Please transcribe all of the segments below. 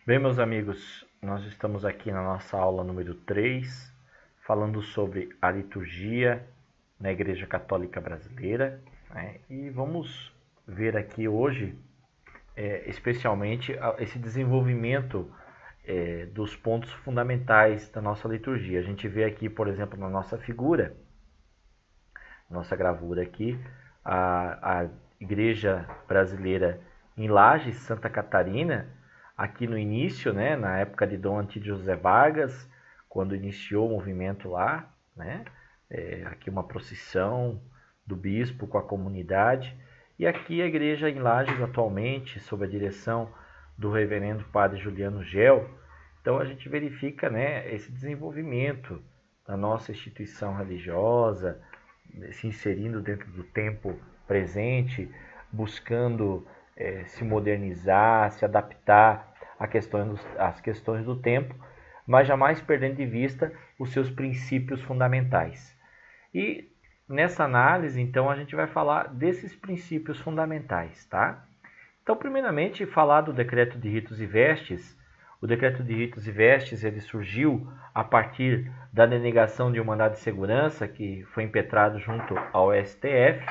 Bem, meus amigos, nós estamos aqui na nossa aula número 3, falando sobre a liturgia na Igreja Católica Brasileira, né? E vamos ver aqui hoje, especialmente, esse desenvolvimento dos pontos fundamentais da nossa liturgia. A gente vê aqui, por exemplo, na nossa figura, nossa gravura aqui, a Igreja Brasileira em Lages, Santa Catarina, aqui no início, né, na época de Dom Antídio José Vargas, quando iniciou o movimento lá, né, aqui uma procissão do bispo com a comunidade, e aqui a igreja em Lages atualmente, sob a direção do reverendo padre Juliano Gel. Então a gente verifica, né, esse desenvolvimento da nossa instituição religiosa, se inserindo dentro do tempo presente, buscando se modernizar, se adaptar às questões do tempo, mas jamais perdendo de vista os seus princípios fundamentais. E nessa análise, então, a gente vai falar desses princípios fundamentais, tá? Então, primeiramente, falar do decreto de ritos e vestes. O decreto de ritos e vestes ele surgiu a partir da denegação de um mandado de segurança que foi impetrado junto ao STF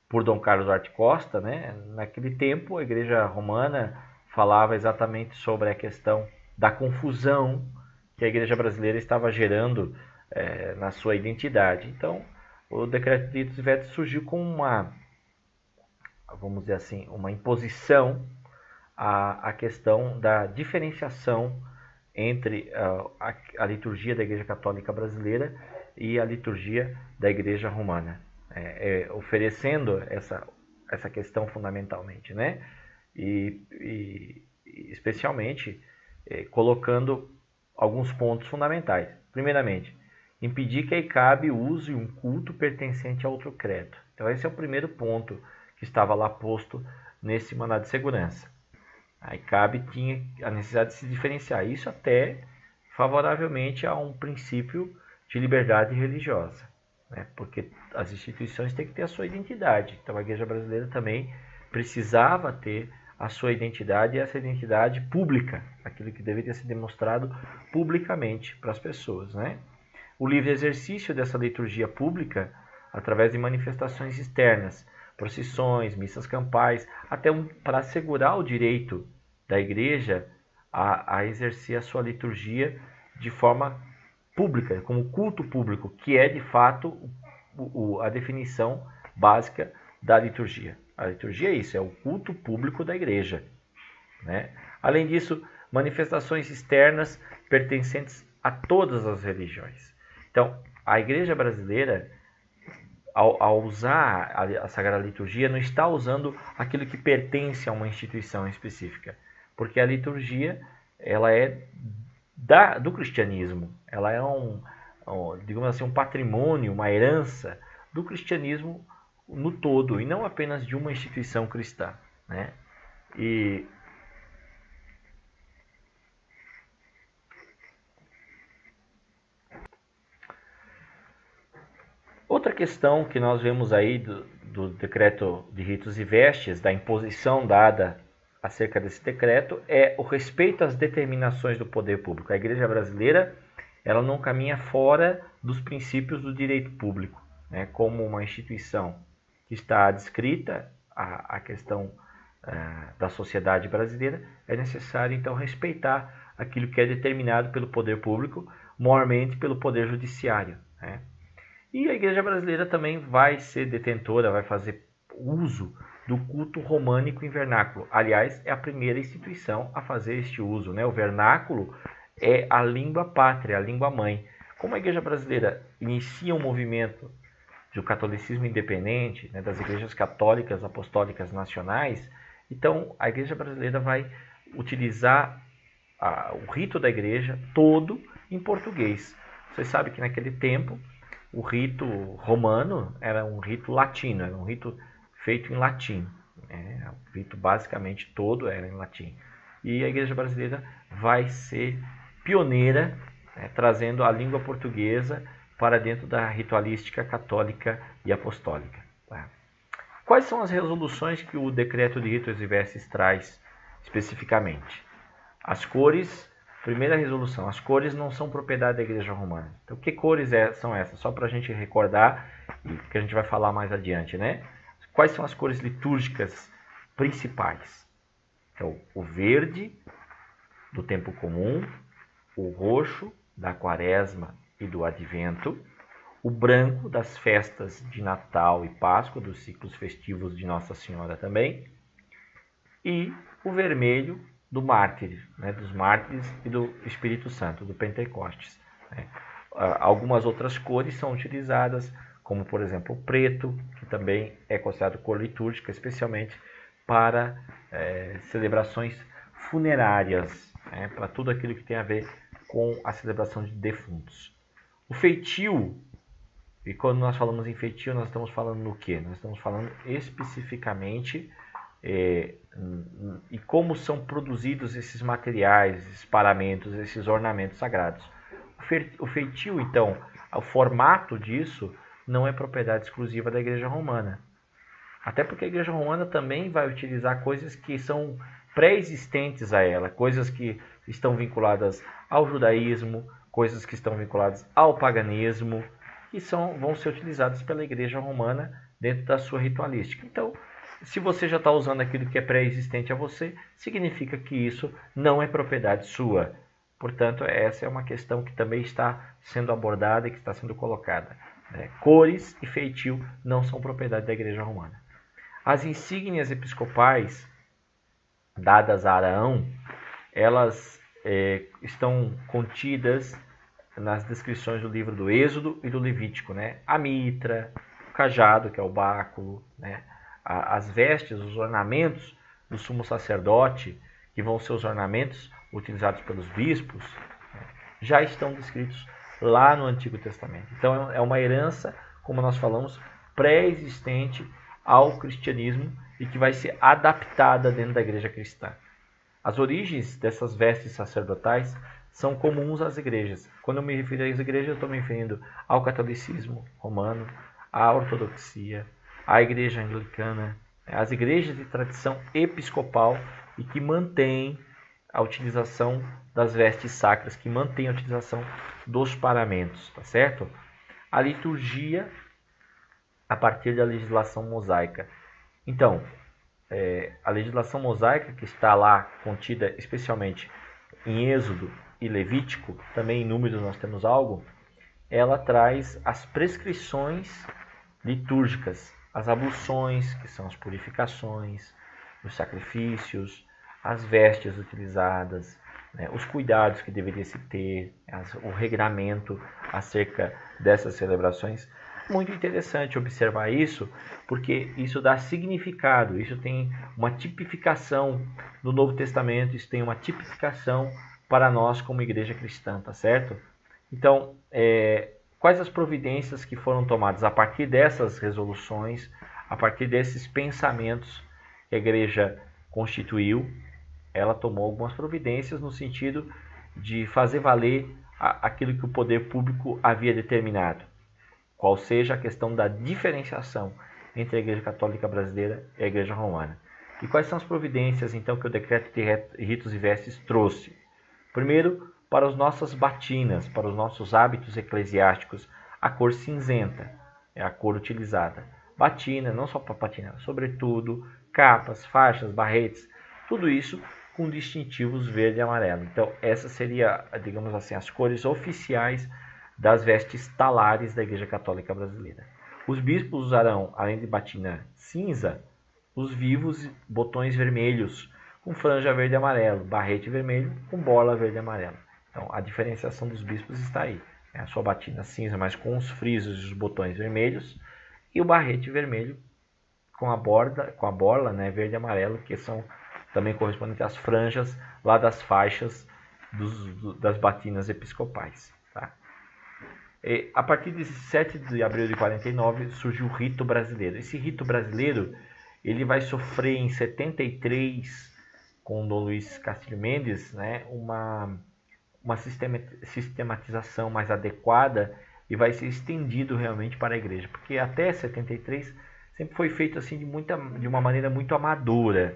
por Dom Carlos Duarte Costa, né? Naquele tempo, a Igreja Romana falava exatamente sobre a questão da confusão que a Igreja brasileira estava gerando na sua identidade. Então, o decreto de ritos e vestes surgiu com uma, vamos dizer assim, uma imposição à questão da diferenciação entre a liturgia da Igreja Católica Brasileira e a liturgia da Igreja Romana, oferecendo essa questão fundamentalmente, né? E especialmente colocando alguns pontos fundamentais. Primeiramente, impedir que a ICAB use um culto pertencente a outro credo. Então esse é o primeiro ponto que estava lá posto nesse mandado de segurança. A ICAB tinha a necessidade de se diferenciar, isso até favoravelmente a um princípio de liberdade religiosa, né? Porque as instituições têm que ter a sua identidade. Então a Igreja Brasileira também precisava ter a sua identidade e essa identidade pública, aquilo que deveria ser demonstrado publicamente para as pessoas, né? O livre exercício dessa liturgia pública através de manifestações externas, procissões, missas campais, até para assegurar o direito da igreja a exercer a sua liturgia de forma pública, como culto público, que é de fato a definição básica da liturgia. A liturgia é isso, é o culto público da igreja, né? Além disso, manifestações externas pertencentes a todas as religiões. Então, a igreja brasileira, ao usar a Sagrada Liturgia, não está usando aquilo que pertence a uma instituição específica, porque a liturgia ela é do cristianismo, ela é digamos assim, um patrimônio, uma herança do cristianismo no todo, e não apenas de uma instituição cristã, né? E outra questão que nós vemos aí do decreto de ritos e vestes, da imposição dada acerca desse decreto, é o respeito às determinações do poder público. A Igreja brasileira ela não caminha fora dos princípios do direito público, né? Como uma instituição que está adscrita à questão da sociedade brasileira, é necessário então respeitar aquilo que é determinado pelo poder público, maiormente pelo poder judiciário, né? E a Igreja brasileira também vai ser detentora, vai fazer uso do culto românico em vernáculo. Aliás, é a primeira instituição a fazer este uso, né? O vernáculo é a língua pátria, a língua mãe. Como a Igreja brasileira inicia um movimento do catolicismo independente, né, das igrejas católicas apostólicas nacionais, então a Igreja brasileira vai utilizar o rito da igreja todo em português. Você sabe que naquele tempo o rito romano era um rito latino, era um rito feito em latim, né? O rito basicamente todo era em latim. E a Igreja brasileira vai ser pioneira, né, trazendo a língua portuguesa para dentro da ritualística católica e apostólica. Tá? Quais são as resoluções que o decreto de ritos e vestes traz especificamente? As cores, primeira resolução, as cores não são propriedade da Igreja Romana. Então, que cores são essas? Só para a gente recordar, e que a gente vai falar mais adiante, né? Quais são as cores litúrgicas principais? Então, o verde do tempo comum, o roxo da quaresma e do advento, o branco das festas de Natal e Páscoa, dos ciclos festivos de Nossa Senhora também, e o vermelho do mártir, né, dos mártires e do Espírito Santo, do Pentecostes. Né. Algumas outras cores são utilizadas, como por exemplo o preto, que também é considerado cor litúrgica, especialmente para celebrações funerárias, né, para tudo aquilo que tem a ver com a celebração de defuntos. O feitio, e quando nós falamos em feitio, nós estamos falando no quê? Nós estamos falando especificamente e como são produzidos esses materiais, esses paramentos, esses ornamentos sagrados. O feitio, então, o formato disso não é propriedade exclusiva da Igreja Romana. Até porque a Igreja Romana também vai utilizar coisas que são pré-existentes a ela, coisas que estão vinculadas ao judaísmo, coisas que estão vinculadas ao paganismo, que vão ser utilizadas pela Igreja Romana dentro da sua ritualística. Então, se você já está usando aquilo que é pré-existente a você, significa que isso não é propriedade sua. Portanto, essa é uma questão que também está sendo abordada e que está sendo colocada. Cores e feitio não são propriedade da Igreja Romana. As insígnias episcopais dadas a Arão, elas estão contidas nas descrições do livro do Êxodo e do Levítico, né? A mitra, o cajado, que é o báculo, né? As vestes, os ornamentos do sumo sacerdote, que vão ser os ornamentos utilizados pelos bispos, né? Já estão descritos lá no Antigo Testamento. Então é uma herança, como nós falamos, pré-existente ao cristianismo e que vai ser adaptada dentro da igreja cristã. As origens dessas vestes sacerdotais são comuns às igrejas. Quando eu me refiro às igrejas, eu estou me referindo ao catolicismo romano, à ortodoxia, à igreja anglicana, às igrejas de tradição episcopal e que mantêm a utilização das vestes sacras, que mantêm a utilização dos paramentos, tá certo? A liturgia a partir da legislação mosaica. Então, a legislação mosaica, que está lá contida especialmente em Êxodo e Levítico, também em Números nós temos algo, ela traz as prescrições litúrgicas, as abluções, que são as purificações, os sacrifícios, as vestes utilizadas, né, os cuidados que deveria se ter, o regramento acerca dessas celebrações. Muito interessante observar isso, porque isso dá significado, isso tem uma tipificação no Novo Testamento, isso tem uma tipificação para nós como igreja cristã, tá certo? Então, quais as providências que foram tomadas a partir dessas resoluções, a partir desses pensamentos que a igreja constituiu? Ela tomou algumas providências no sentido de fazer valer aquilo que o poder público havia determinado. Qual seja a questão da diferenciação entre a Igreja Católica Brasileira e a Igreja Romana. E quais são as providências, então, que o Decreto de Ritos e Vestes trouxe? Primeiro, para as nossas batinas, para os nossos hábitos eclesiásticos, a cor cinzenta é a cor utilizada. Batina, não só para batina, sobretudo, capas, faixas, barretes, tudo isso com distintivos verde e amarelo. Então, essa seria, digamos assim, as cores oficiais das vestes talares da Igreja Católica Brasileira. Os bispos usarão, além de batina cinza, os vivos botões vermelhos, com franja verde e amarelo, barrete vermelho com borla verde e amarelo. Então, a diferenciação dos bispos está aí. A sua batina cinza, mas com os frisos e os botões vermelhos, e o barrete vermelho com a borla, né, verde e amarelo, que são também correspondentes às franjas lá das faixas das batinas episcopais. Tá? A partir de 7 de abril de 49 surgiu o rito brasileiro. Esse rito brasileiro ele vai sofrer em 73, com Dom Luiz Castilho Mendes, né, uma sistematização mais adequada e vai ser estendido realmente para a igreja. Porque até 73 sempre foi feito assim de uma maneira muito amadora.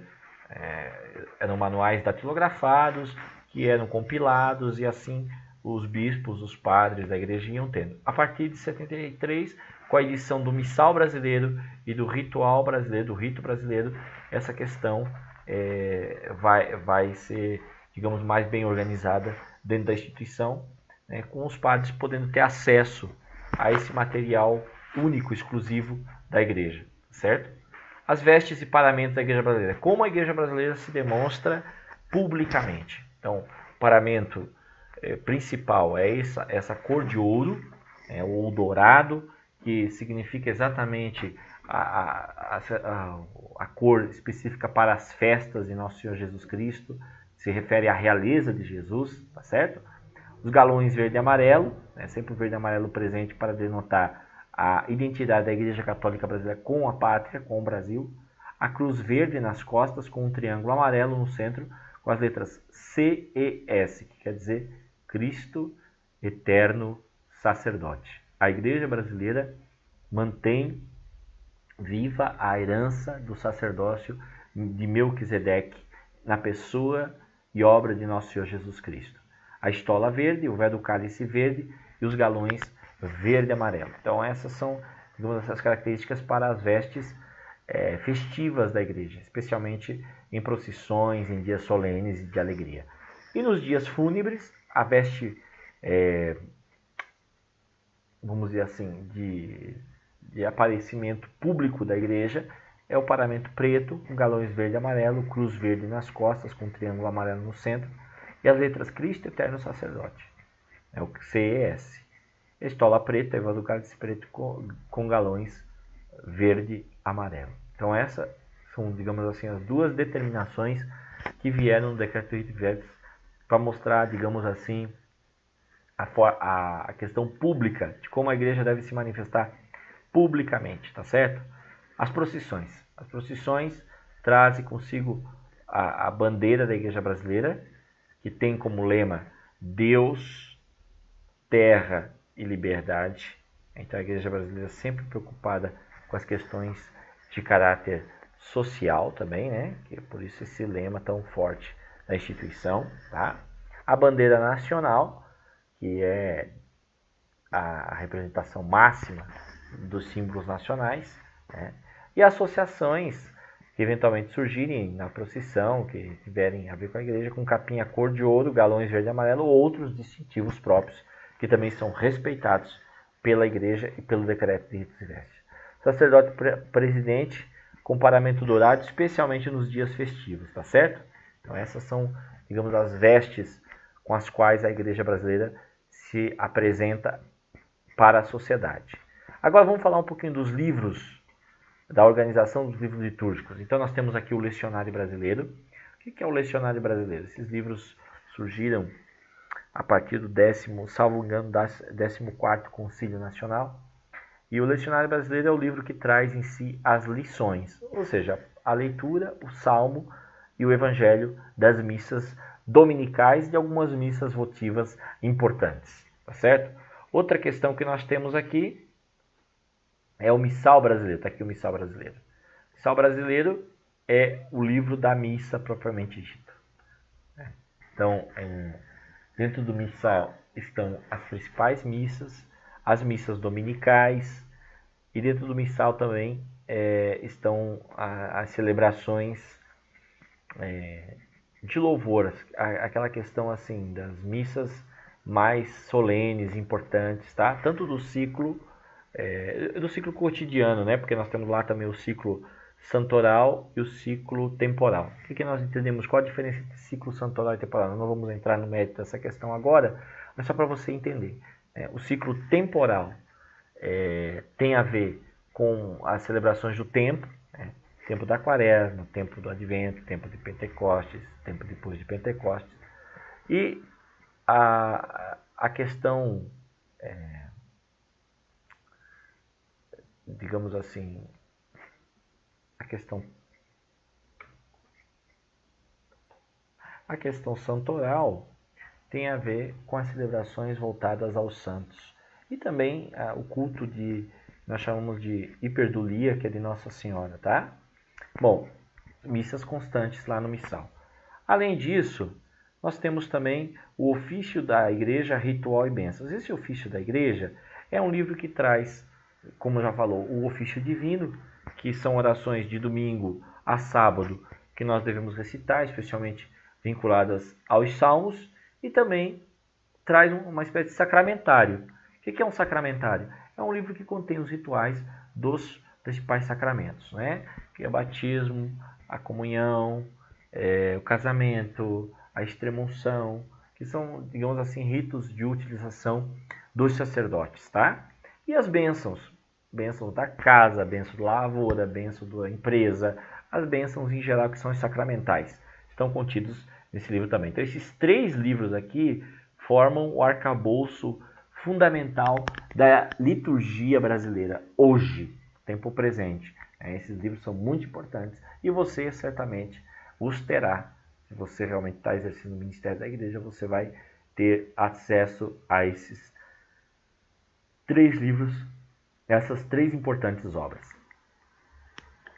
Eram manuais datilografados que eram compilados e assim os bispos, os padres da igreja iam tendo. A partir de 73, com a edição do Missal Brasileiro e do Ritual Brasileiro, do Rito Brasileiro, essa questão vai ser, digamos, mais bem organizada dentro da instituição, né, com os padres podendo ter acesso a esse material único, exclusivo da igreja, certo? As vestes e paramentos da igreja brasileira. Como a igreja brasileira se demonstra publicamente. Então, o paramento principal é essa cor de ouro, ou dourado, que significa exatamente a cor específica para as festas de Nosso Senhor Jesus Cristo, se refere à realeza de Jesus, tá certo? Os galões verde e amarelo, sempre o verde e amarelo presente para denotar a identidade da Igreja Católica Brasileira com a pátria, com o Brasil. A cruz verde nas costas com um triângulo amarelo no centro, com as letras C e S, que quer dizer Cristo Eterno Sacerdote. A Igreja Brasileira mantém viva a herança do sacerdócio de Melquisedeque na pessoa e obra de Nosso Senhor Jesus Cristo. A estola verde, o véu do cálice verde e os galões verde e amarelo. Então essas são, digamos, essas características para as vestes festivas da igreja, especialmente em procissões, em dias solenes e de alegria. E nos dias fúnebres, a veste, vamos dizer assim, de aparecimento público da igreja é o paramento preto, com galões verde e amarelo, cruz verde nas costas, com um triângulo amarelo no centro, e as letras Cristo Eterno Sacerdote, é o CES. Estola preta, Eva do cálice preto com galões verde e amarelo. Então essas são, digamos assim, as duas determinações que vieram no Decreto Rito Verbis para mostrar, digamos assim, a questão pública de como a igreja deve se manifestar publicamente, tá certo? As procissões. As procissões trazem consigo a bandeira da igreja brasileira, que tem como lema Deus, terra e liberdade. Então a igreja brasileira sempre preocupada com as questões de caráter social também, né? Que é por isso esse lema tão forte da instituição, tá? A bandeira nacional, que é a representação máxima dos símbolos nacionais, né? E associações que eventualmente surgirem na procissão, que tiverem a ver com a igreja, com capinha cor de ouro, galões verde e amarelo, ou outros distintivos próprios, que também são respeitados pela igreja e pelo decreto de ritos e vestes. Sacerdote presidente com paramento dourado, especialmente nos dias festivos, tá certo? Então essas são, digamos, as vestes com as quais a igreja brasileira se apresenta para a sociedade. Agora vamos falar um pouquinho dos livros, da organização dos livros litúrgicos. Então nós temos aqui o Lecionário Brasileiro. O que é o Lecionário Brasileiro? Esses livros surgiram a partir do 14º Concílio Nacional. E o Lecionário Brasileiro é o livro que traz em si as lições, ou seja, a leitura, o salmo e o evangelho das missas dominicais e de algumas missas votivas importantes, tá certo? Outra questão que nós temos aqui é o Missal Brasileiro. Está aqui o Missal Brasileiro. O Missal Brasileiro é o livro da missa propriamente dito. Então, dentro do Missal estão as principais missas, as missas dominicais, e dentro do Missal também estão as celebrações de louvor, aquela questão assim das missas mais solenes, importantes, tá? Tanto do ciclo cotidiano, né? Porque nós temos lá também o ciclo santoral e o ciclo temporal. O que nós entendemos? Qual a diferença entre ciclo santoral e temporal? Nós não vamos entrar no mérito dessa questão agora, mas só para você entender. O ciclo temporal tem a ver com as celebrações do tempo, né? Tempo da Quaresma, tempo do Advento, tempo de Pentecostes, tempo depois de Pentecostes. E a questão, digamos assim, a questão santoral tem a ver com as celebrações voltadas aos santos. E também o culto nós chamamos de hiperdulia, que é de Nossa Senhora, tá? Bom, missas constantes lá no Missal. Além disso, nós temos também o Ofício da Igreja, Ritual e Bênçãos. Esse Ofício da Igreja é um livro que traz, como já falou, o ofício divino, que são orações de domingo a sábado que nós devemos recitar, especialmente vinculadas aos salmos, e também traz uma espécie de sacramentário. O que é um sacramentário? É um livro que contém os rituais dos principais sacramentos, né? Que é o batismo, a comunhão, o casamento, a extrema-unção, que são, digamos assim, ritos de utilização dos sacerdotes, tá? E as bênçãos, bênçãos da casa, bênçãos da lavoura, bênçãos da empresa, as bênçãos em geral que são os sacramentais, estão contidos nesse livro também. Então esses 3 livros aqui formam o arcabouço fundamental da liturgia brasileira hoje, tempo presente. Esses livros são muito importantes e você certamente os terá. Se você realmente está exercendo o ministério da igreja, você vai ter acesso a esses 3 livros, essas 3 importantes obras.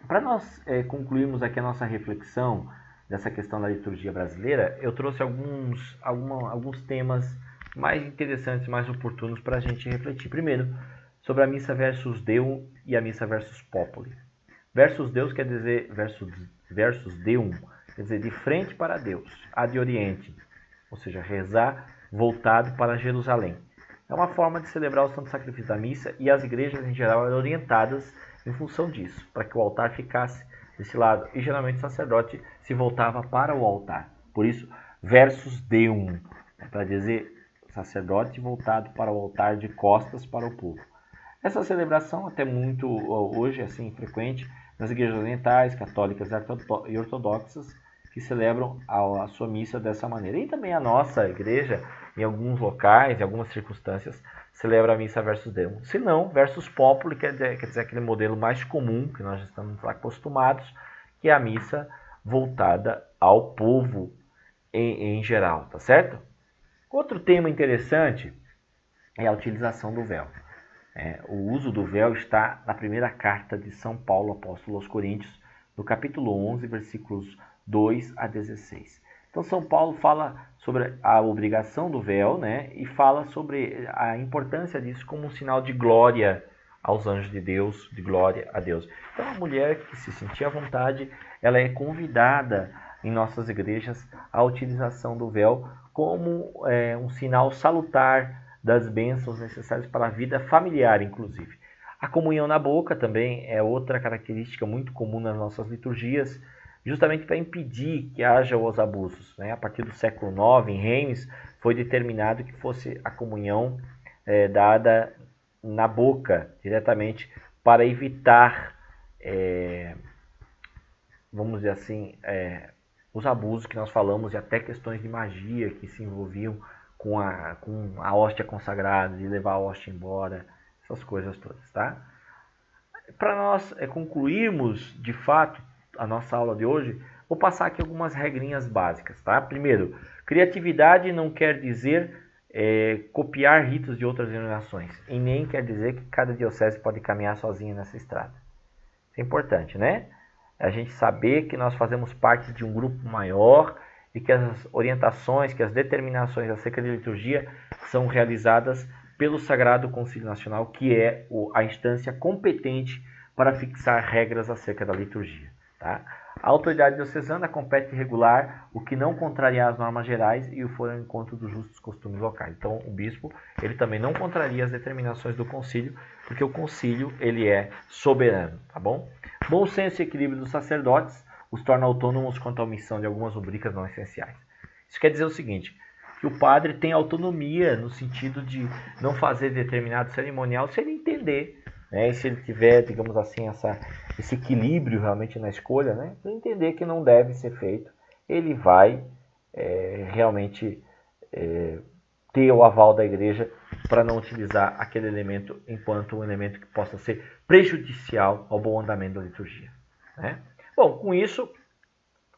Para nós concluirmos aqui a nossa reflexão dessa questão da liturgia brasileira, eu trouxe alguns temas mais interessantes, mais oportunos para a gente refletir. Primeiro, sobre a missa versus Deum e a missa versus Populi. Versus Deus quer dizer versus Deum, quer dizer de frente para Deus, ad oriente, ou seja, rezar voltado para Jerusalém. É uma forma de celebrar o Santo Sacrifício da missa e as igrejas em geral eram orientadas em função disso, para que o altar ficasse desse lado. E geralmente o sacerdote se voltava para o altar. Por isso, versus Deum, para dizer sacerdote voltado para o altar de costas para o povo. Essa celebração até muito hoje assim frequente nas igrejas orientais, católicas e ortodoxas, que celebram a sua missa dessa maneira. E também a nossa igreja, em alguns locais, em algumas circunstâncias, celebra a missa versus Deum. Se não, versus Populi, quer dizer aquele modelo mais comum, que nós estamos acostumados, que é a missa voltada ao povo em geral, tá certo? Outro tema interessante é a utilização do véu. O uso do véu está na primeira carta de São Paulo, apóstolo aos Coríntios, no capítulo 11, versículos 2 a 16. Então, São Paulo fala sobre a obrigação do véu, né, e fala sobre a importância disso como um sinal de glória aos anjos de Deus, de glória a Deus. Então, a mulher que se sentir à vontade, ela é convidada em nossas igrejas à utilização do véu como um sinal salutar das bênçãos necessárias para a vida familiar, inclusive. A comunhão na boca também é outra característica muito comum nas nossas liturgias, justamente para impedir que haja os abusos. A partir do século IX, em Reims, foi determinado que fosse a comunhão dada na boca, diretamente, para evitar, vamos dizer assim, os abusos que nós falamos e até questões de magia que se envolviam com a hóstia consagrada, de levar a hóstia embora, essas coisas todas, tá? Para nós concluirmos, de fato, a nossa aula de hoje, vou passar aqui algumas regrinhas básicas, tá? Primeiro, criatividade não quer dizer copiar ritos de outras denominações, e nem quer dizer que cada diocese pode caminhar sozinha nessa estrada. Isso é importante, né? A gente saber que nós fazemos parte de um grupo maior e que as orientações, que as determinações acerca de liturgia são realizadas pelo Sagrado Concílio Nacional, que é a instância competente para fixar regras acerca da liturgia. Tá? A autoridade diocesana compete regular o que não contrariar as normas gerais e o for ao encontro dos justos costumes locais. Então, o bispo ele também não contraria as determinações do concílio, porque o concílio ele é soberano, tá bom? Bom senso e equilíbrio dos sacerdotes os torna autônomos quanto à omissão de algumas rubricas não essenciais. Isso quer dizer o seguinte, que o padre tem autonomia no sentido de não fazer determinado cerimonial se ele entender, né? E se ele tiver, digamos assim, esse equilíbrio realmente na escolha, né? Se ele entender que não deve ser feito, ele vai realmente ter o aval da igreja para não utilizar aquele elemento enquanto um elemento que possa ser prejudicial ao bom andamento da liturgia, né? Bom, com isso,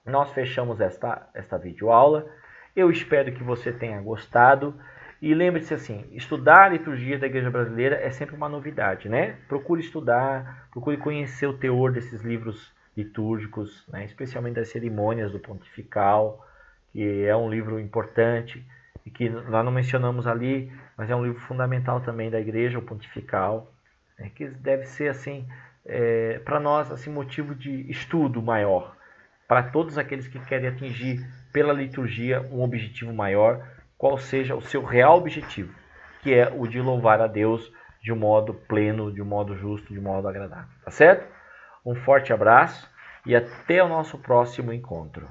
nós fechamos esta videoaula. Eu espero que você tenha gostado. E lembre-se assim, estudar a liturgia da Igreja Brasileira é sempre uma novidade, né? Procure estudar, procure conhecer o teor desses livros litúrgicos, né? Especialmente das cerimônias do pontifical, que é um livro importante e que nós não mencionamos ali, mas é um livro fundamental também da Igreja Pontifical, que deve ser assim para nós assim motivo de estudo maior, para todos aqueles que querem atingir pela liturgia um objetivo maior, qual seja o seu real objetivo, que é o de louvar a Deus de um modo pleno, de um modo justo, de um modo agradável. Tá certo? Um forte abraço e até o nosso próximo encontro.